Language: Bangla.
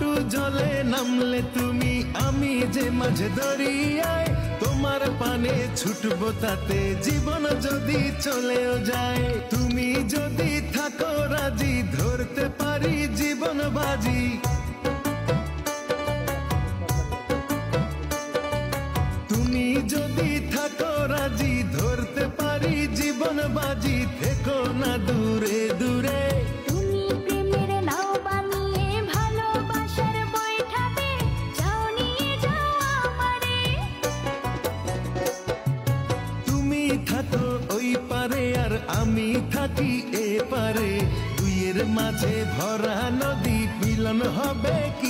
হাঁটু জলে নামলে তুমি, আমি যে মাঝে দরিয়ায় তোমার পানে ছুটবো তাতে জীবন যদি চলেও যায়। তুমি যদি থাকো রাজি ধরতে পারি জীবন বাজি। তুমি যদি থাকো রাজি ধরতে পারি জীবন বাজি। থেকো না দূরে দূরে, তুমি প্রেমের নাও বানিয়ে ভালোবাসার বৈঠাতে যাও নিয়ে যাও আমারে। তুমি থাকো ওই পারে আর আমি থাকি এ পারে, দুইয়ের মাঝে ভরা নদী মিলন হবে কি